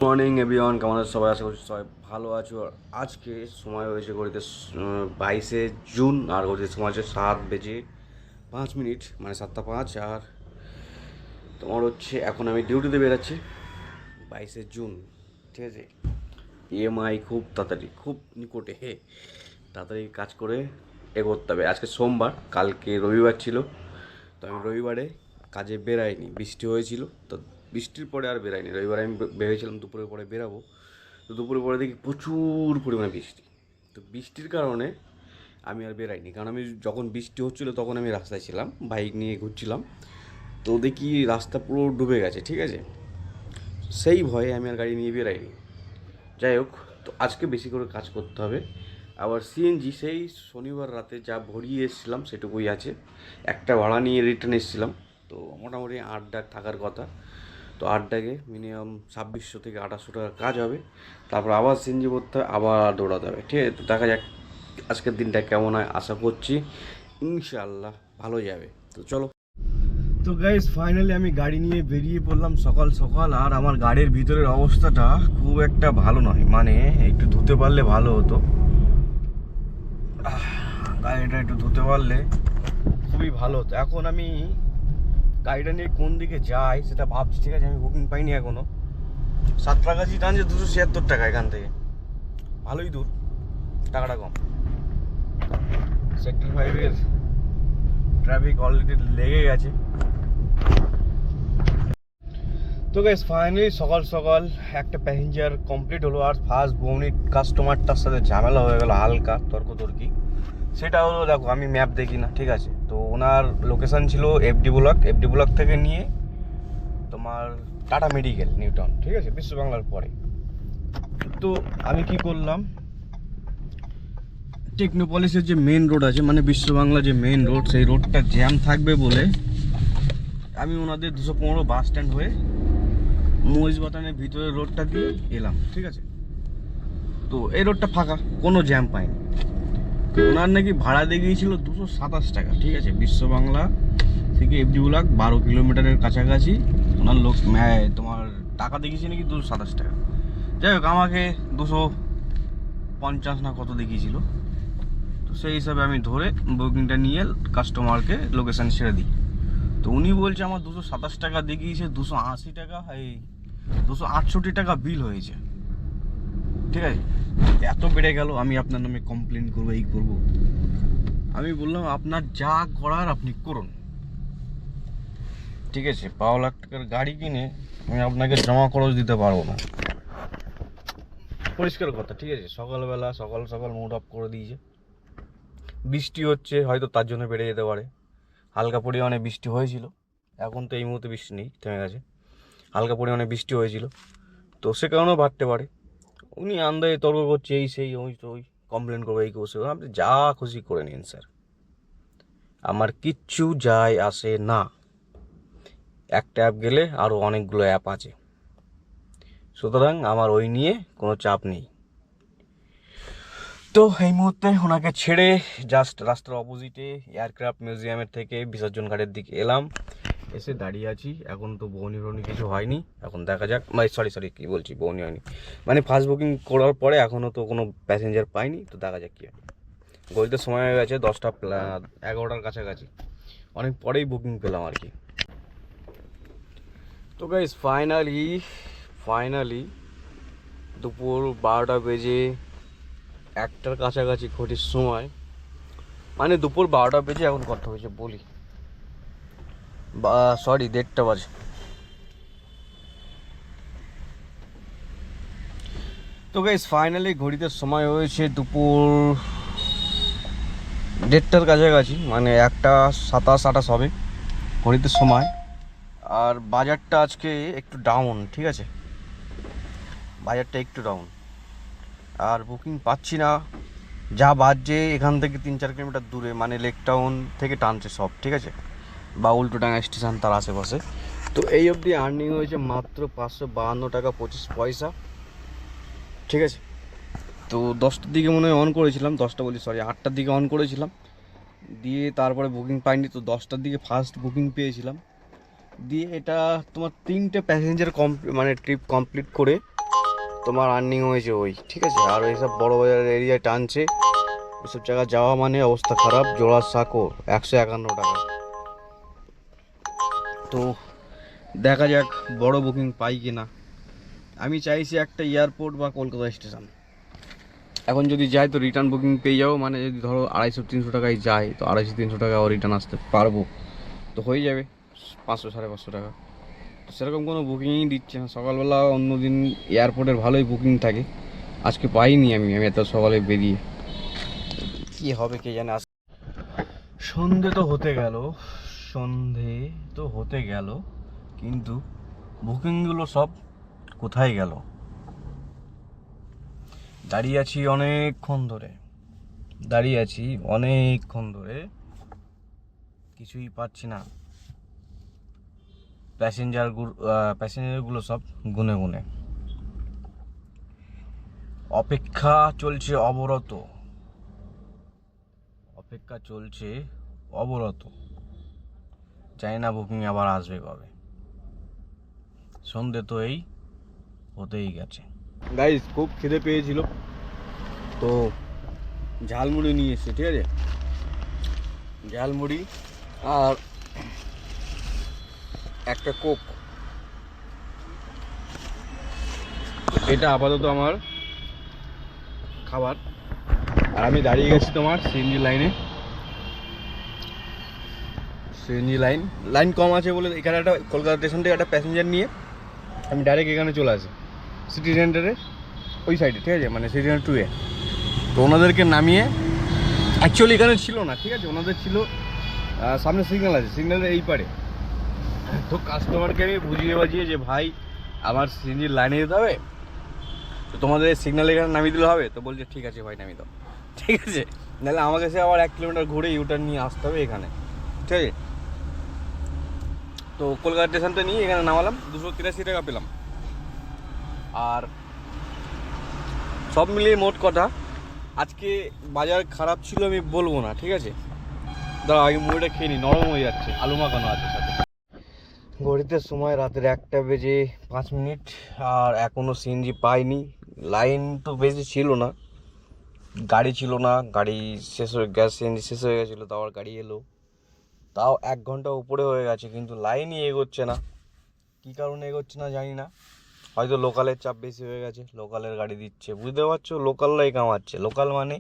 Morning everyone, কেমন আছো সবাই? আশা করছি সবাই ভালো আছো। আর আজকে সময় হয়েছে ঘড়িতে 22শে জুন, আর ঘড়িতে সময় হচ্ছে 7:05, মানে 7টা 5। আর তোমার হচ্ছে এখন আমি ডিউটিতে বেরোচ্ছি 22শে জুন, ঠিক আছে। ইএমআই খুব তাড়াতাড়ি, খুব নিকটে, তাড়াতাড়ি কাজ করে এগোতে হবে। আজকে সোমবার, কালকে রবিবার ছিল, তো আমি রবিবারে কাজে বেরাইনি, বৃষ্টি হয়েছিল। তো বৃষ্টির পরে আর বেরাইনি। রবিবারে আমি ভেবেছিলাম দুপুরের পরে বেরাবো, তো দুপুরের পরে দেখি প্রচুর পরিমাণে বৃষ্টি। তো বৃষ্টির কারণে আমি আর বেরাইনি, কারণ আমি যখন বৃষ্টি হচ্ছিলো তখন আমি রাস্তায় ছিলাম, বাইক নিয়ে ঘুরছিলাম। তো দেখি রাস্তা পুরো ডুবে গেছে, ঠিক আছে। সেই ভয়ে আমি আর গাড়ি নিয়ে বেরাইনি। যাই হোক, তো আজকে বেশি করে কাজ করতে হবে। আবার সিএনজি সেই শনিবার রাতে যা ভরিয়ে এসেছিলাম সেটুকুই আছে। একটা ভাড়া নিয়ে রিটার্ন এসেছিলাম, তো মোটামুটি 8 ডাক থাকার কথা। তো 8 ডাকে মিনিমাম 2600 থেকে 2800 টাকা কাজ হবে। তারপর আবার সিএনজি করতে হবে, আবার দৌড়াতে হবে, ঠিক আছে। তো দেখা যাক আজকের দিনটা কেমন হয়। আশা করছি ইনশাআল্লাহ ভালো যাবে। তো চলো। তো গাইস, ফাইনালি আমি গাড়ি নিয়ে বেরিয়ে পড়লাম সকাল সকাল। আর আমার গাড়ির ভিতরের অবস্থাটা খুব একটা ভালো নয়, মানে একটু ধুতে পারলে ভালো হতো। গাড়িটা একটু ধুতে পারলে খুবই ভালো হতো। এখন আমি গাড়িটা নিয়ে কোন দিকে যাই সেটা ভাবছি, ঠিক আছে। আমি বুকিং পাইনি এখনো। সাঁতরাগাছি টানছে 276 টাকা এখান থেকে, ভালোই দূর, টাকাটা কম। সেক্টর 5-এর ট্রাফিক অলরেডি লেগে গেছে। তো গাইস, ফাইনালি সকাল সকাল একটা প্যাসেঞ্জার কমপ্লিট হলো। আর ফার্স্ট বৌনি কাস্টমারটার সাথে ঝামেলা হয়ে গেল, হালকা তর্কি। সেটা হলো, দেখো আমি ম্যাপ দেখি না, ঠিক আছে। তো ওনার লোকেশান ছিল এফডি ব্লক থেকে নিয়ে তোমার টাটা মেডিকেল নিউটাউন, ঠিক আছে, বিশ্ব বাংলার পরে। তো আমি কি করলাম, টেকনোপলিসের যে মেন রোড আছে, মানে বিশ্ব বাংলা যে মেন রোড, সেই রোডটা জ্যাম থাকবে বলে আমি ওনাদের 215 বাস স্ট্যান্ড হয়ে মহিষবাতানের ভিতরের রোডটা দিয়ে এলাম, ঠিক আছে। তো এই রোডটা ফাঁকা, কোনো জ্যাম পাইনি। ওনার নাকি ভাড়া দিয়ে গিয়েছিল 227 টাকা, ঠিক আছে। বিশ্ব বাংলা থেকে এফডি ব্লক 12 কিলোমিটারের কাছাকাছি। ওনার তোমার টাকা দেখিয়েছে নাকি 227 টাকা। যাই হোক, আমাকে 250 না কত দেখিয়েছিল। তো সেই হিসাবে আমি ধরে বুকিংটা নিয়ে কাস্টমারকে লোকেশান ছেড়ে দিই। তো উনি বলছে আমার 227 টাকা দেখিয়েছে, 280 টাকা, এই 268 টাকা বিল হয়েছে, ঠিক আছে। এত বেড়ে গেল, আমি আপনার নামে কমপ্লেন করবো, এই করবো। আমি বললাম আপনার যা করার আপনি করুন, ঠিক আছে। 12 লাখ টাকার গাড়ি কিনে আমি আপনাকে জমা খরচ দিতে পারবো না, পরিষ্কার কথা, ঠিক আছে। সকালবেলা সকাল সকাল মুড অফ করে দিয়েছে। বৃষ্টি হচ্ছে, হয়তো তার জন্য বেড়ে যেতে পারে। হালকা পরিমাণে বৃষ্টি হয়েছিল, এখন তো এই মুহূর্তে বৃষ্টি নেই, থেমে গেছে। হালকা পরিমাণে বৃষ্টি হয়েছিল, তো সে কারণেও বাড়তে পারে। উনি আন্দাজে তর্ক করছে, এই সেই ওই তো ওই, কমপ্লেন করবো, এই করছে। আপনি যা খুশি করে নিন স্যার, আমার কিচ্ছু যায় আসে না। একটা অ্যাপ গেলে আরও অনেকগুলো অ্যাপ আছে, সুতরাং আমার ওই নিয়ে কোনো চাপ নেই। তো এই মুহূর্তে ওনাকে ছেড়ে জাস্ট রাস্তার অপোজিটে এয়ারক্রাফট মিউজিয়ামের থেকে বিসর্জন ঘাটের দিকে এলাম, এসে দাঁড়িয়ে আছি। এখন তো বৌনি কিছু হয়নি, এখন দেখা যাক। মানে সরি কী বলছি, বৌনি হয়নি, মানে ফার্স্ট বুকিং করার পরে এখনও তো কোনো প্যাসেঞ্জার পাইনি। তো দেখা যাক কী হয়। গলিতে সময় হয়ে গেছে 10টা 11টার কাছাকাছি, অনেক পরেই বুকিং পেলাম আর কি। তো গাইস, ফাইনালি দুপুর 12টা বেজে 1টার কাছাকাছি ঘটির সময়, মানে দুপুর 12টা বেজে এখন কত হয়েছে বলি, বা সরি 1:30 বাজে। তো গাইস, ফাইনালি ঘড়িতে সময় হয়েছে দুপুর 1:30টার কাছাকাছি, মানে 1:27-28 হবে ঘড়িতে সময়। আর বাজারটা আজকে একটু ডাউন, ঠিক আছে, বাজারটা একটু ডাউন। আর বুকিং পাচ্ছি না, যা বাজছে এখান থেকে 3-4 কিলোমিটার দূরে, মানে লেক টাউন থেকে টানছে সব, ঠিক আছে, বা উল্টোডাঙ্গা স্টেশন তার আশেপাশে। তো এই অবধি আর্নিং হয়েছে মাত্র 552 টাকা 25 পয়সা, ঠিক আছে। তো 10টার দিকে মনে হয় অন করেছিলাম, 8টার দিকে অন করেছিলাম, দিয়ে তারপরে বুকিং পাইনি। তো 10টার দিকে ফার্স্ট বুকিং পেয়েছিলাম, দিয়ে এটা তোমার 3টে প্যাসেঞ্জার মানে ট্রিপ কমপ্লিট করে তোমার আর্নিং হয়েছে ওই, ঠিক আছে। আর এইসব বড় বাজার এরিয়ায় টানছে, ওইসব জায়গায় যাওয়া মানে অবস্থা খারাপ। জোড়া সাঁকো 151 টাকা। তো দেখা যাক বড় বুকিং পাই কি না। আমি চাইছি একটা এয়ারপোর্ট বা কলকাতা স্টেশন। এখন যদি যাই তো রিটার্ন বুকিং পেয়ে যাবো, মানে যদি ধরো 250-300 টাকায় যায় তো 250-300 টাকা রিটার্ন আসতে পারবো, তো হয়ে যাবে 500-550 টাকা। তো সেরকম কোনো বুকিংই দিচ্ছে না। সকালবেলা অন্য দিন এয়ারপোর্টের ভালোই বুকিং থাকে, আজকে পাইনি আমি এত সকালে বেরিয়ে। কি হবে কে জানে। সন্ধে তো হতে গেল, কিন্তু বুকিংগুলো সব কোথায় গেল? দাঁড়িয়ে আছি অনেকক্ষণ ধরে, কিছুই পাচ্ছি না। প্যাসেঞ্জারগুলো সব গুনে অপেক্ষা চলছে অবরত। জানি না বুকিং আবার আসবে কবে। সন্ধে তো এই হতেই গেছে। গাইস খুব খিদে পেয়েছিল, তো ঝালমুড়ি নিয়ে এসেছি, ঠিক আছে। ঝালমুড়ি আর একটা কোক, এটা আপাতত আমার খাবার। আর আমি দাঁড়িয়ে গেছি তোমার সিএনজি লাইন কম আছে বলে এখানে একটা কলকাতা স্টেশন থেকে একটা প্যাসেঞ্জার নিয়ে আমি ডাইরেক্ট এখানে চলে আসি সিটি সেন্টারের ওই সাইডে, ঠিক আছে, মানে সিটি সেন্টার 2-এ। তো ওনাদেরকে নামিয়ে, অ্যাকচুয়ালি এখানে ছিল না, ঠিক আছে, ওনাদের ছিল সামনে সিগন্যাল আছে, সিগন্যালের এই পারে। তো কাস্টমারকে আমি বুঝিয়ে যে ভাই আমার সিএনজির লাইনে যেতে হবে, তো তোমাদের সিগন্যাল এখানে নামিয়ে দিলে হবে। তো বলছে ঠিক আছে ভাই নামিয়ে দাও, ঠিক আছে, নাহলে আমাকে সে আবার 1 কিলোমিটার ঘুরে ইউটার্ন নিয়ে আসতে হবে এখানে, ঠিক আছে। তো কলকাতা স্টেশনটা নিয়ে এখানে নামালাম, 283 টাকা পেলাম। আর সব মিলিয়ে মোট কথা আজকে বাজার খারাপ ছিল আমি বলবো না, ঠিক আছে। দাঁড়া আগে মুড়িটা খেয়ে নি, নরম হয়ে যাচ্ছে, আলু মাখানো আছে সাথে। ঘড়িতে সময় রাতের 1:05, আর এখনও সিএনজি পাইনি। লাইন তো বেশি ছিল না, গাড়ি গ্যাস সিএনজি শেষ হয়ে গেছিলো, তাও আর গাড়ি এলো, তাও 1 ঘন্টা উপরে হয়ে গেছে, কিন্তু লাইনই এগোচ্ছে না। কী কারণে এগোচ্ছে না জানি না, হয়তো লোকালের চাপ বেশি হয়ে গেছে, লোকালের গাড়ি দিচ্ছে, বুঝতে পারছো, লোকালরাই কামাচ্ছে। লোকাল মানে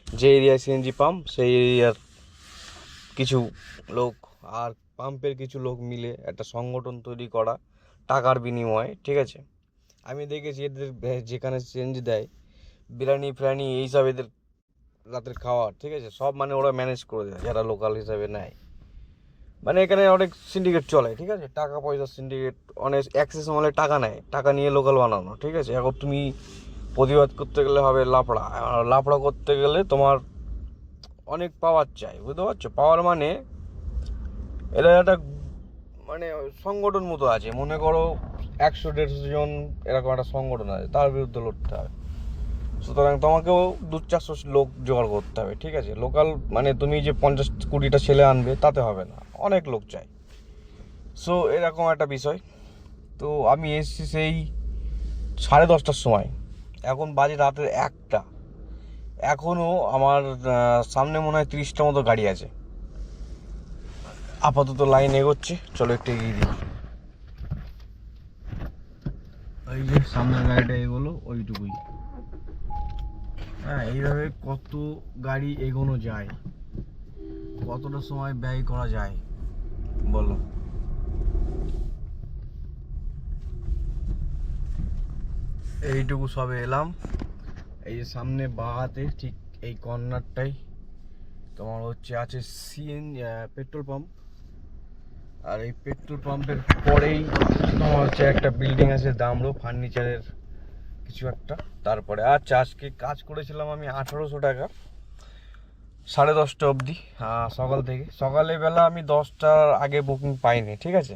যে এরিয়ায় সিএনজি পাম্প সেই এরিয়ার কিছু লোক আর পাম্পের কিছু লোক মিলে একটা সংগঠন তৈরি করা টাকার বিনিময়ে, ঠিক আছে। আমি দেখেছি এদের যেখানে সিএনজি দেয়, বিরিয়ানি ফিরানি এইসব এদের রাতের খাওয়ার, ঠিক আছে, সব মানে ওরা ম্যানেজ করে দেয় যারা লোকাল হিসাবে নেয়। মানে এখানে অনেক সিন্ডিকেট চলে, ঠিক আছে, টাকা পয়সার সিন্ডিকেট, অনেক অ্যাক্সেস মলে টাকা নেয়, টাকা নিয়ে লোকাল বানানো, ঠিক আছে। এখন তুমি প্রতিবাদ করতে গেলে হবে লাফড়া, আর লাফড়া করতে গেলে তোমার অনেক পাওয়ার চাই, বুঝতে পারছো। পাওয়ার মানে এরা একটা মানে সংগঠন মতো আছে, মনে করো 100-150 জন এরকম একটা সংগঠন আছে, তার বিরুদ্ধে লড়তে হবে। সুতরাং তোমাকেও 200-400 লোক জোগাড় করতে হবে, ঠিক আছে। লোকাল মানে তুমি যে 50-20টা ছেলে আনবে তাতে হবে না, অনেক লোক চাই। সো এরকম একটা বিষয়। তো আমি এসেছি সেই 10:30টার সময়, এখন বাজে রাতের 1টা। এখনও আমার সামনে মনে হয় 30টা মতো গাড়ি আছে। আপাতত লাইন এগোচ্ছে, চলো একটু এগিয়ে দিই। ওই যে সামনের গাড়িটা এগোলো, ওইটুকুই। হ্যাঁ, এইভাবে কত গাড়ি এগোনো যায়, কতটা সময় ব্যয় করা যায় বলো। এইটুকু সবে এলাম, এই যে সামনে বাঁ হাতে ঠিক এই কর্নারটাই তোমার হচ্ছে আছে পেট্রোল পাম্প। আর এই পেট্রোল পাম্পের পরেই তোমার হচ্ছে একটা বিল্ডিং আছে দামড়ো ফার্নিচারের কিছু একটা। তারপরে আচ্ছা, আজকে কাজ করেছিলাম আমি 1800 টাকা 10:30টা অবধি, সকাল থেকে। সকালে বেলা আমি 10টার আগে বুকিং পাইনি, ঠিক আছে,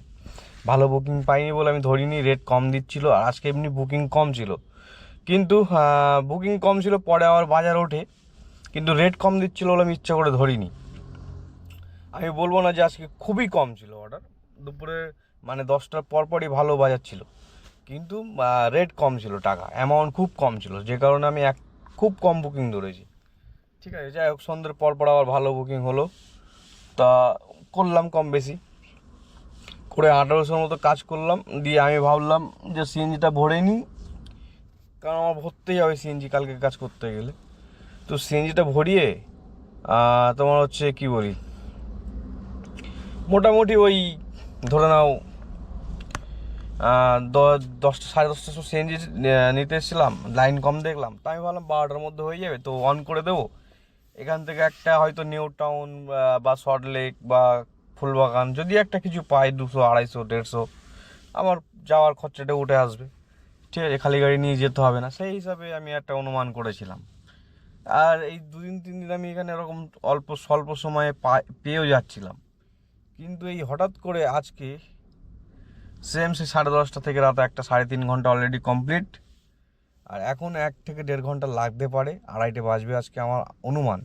ভালো বুকিং পাইনি বলে আমি ধরিনি, রেট কম দিচ্ছিল। আর আজকে এমনি বুকিং কম ছিল, কিন্তু পরে আবার বাজার ওঠে, কিন্তু রেট কম দিচ্ছিল বলে আমি ইচ্ছা করে ধরিনি। আমি বলবো না যে আজকে খুবই কম ছিল অর্ডার, দুপুরে মানে 10টার পরপরই ভালো বাজার ছিল, কিন্তু রেট কম ছিল, টাকা অ্যামাউন্ট খুব কম ছিল, যে কারণে আমি খুব কম বুকিং ধরেছি। ঠিক আছে, যাই হোক সন্ধ্যের পর আবার ভালো বুকিং হলো, তা করলাম কম বেশি করে 1800 মতো কাজ করলাম। দিয়ে আমি ভাবলাম যে সিএনজিটা ভরে নিই, কারণ আমার ভরতেই হবে সিএনজি কালকে কাজ করতে গেলে। তো সিএনজিটা ভরিয়ে তোমার হচ্ছে কি বলি, মোটামুটি ওই ধরে নাও 10টা 10:30টার সময় সিএনজি নিতে এসেছিলাম, লাইন কম দেখলাম, তাই আমি ভাবলাম 12টার মধ্যে হয়ে যাবে, তো অন করে দেবো। এখান থেকে একটা হয়তো নিউ টাউন বা সল্টলেক বা ফুলবাগান যদি একটা কিছু পাই, 200 250 150 আমার যাওয়ার খরচাটা উঠে আসবে। ঠিক আছে, খালি গাড়ি নিয়ে যেতে হবে না, সেই হিসাবে আমি একটা অনুমান করেছিলাম। আর এই 2-3 দিন আমি এখানে এরকম অল্প স্বল্প সময়ে পেয়েও যাচ্ছিলাম। কিন্তু এই হঠাৎ করে আজকে সেম সে 10:30 থেকে রাত 1টা 3.5 ঘন্টা অলরেডি কমপ্লিট। আর এখন 1 থেকে 1.5 ঘন্টা লাগতে পারে, 2:30 বাজবে আজকে আমার অনুমান।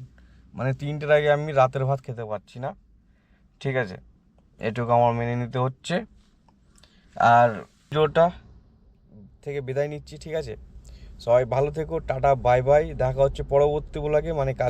মানে 3টের আগে আমি রাতের ভাত খেতে পারছি না। ঠিক আছে, এটুকু আমার মেনে নিতে হচ্ছে। আর ভিডিওটা থেকে বিদায় নিচ্ছি। ঠিক আছে, সবাই ভালো থেকো, টাটা বাই বাই, দেখা হচ্ছে পরবর্তী ব্লগে, মানে কাল।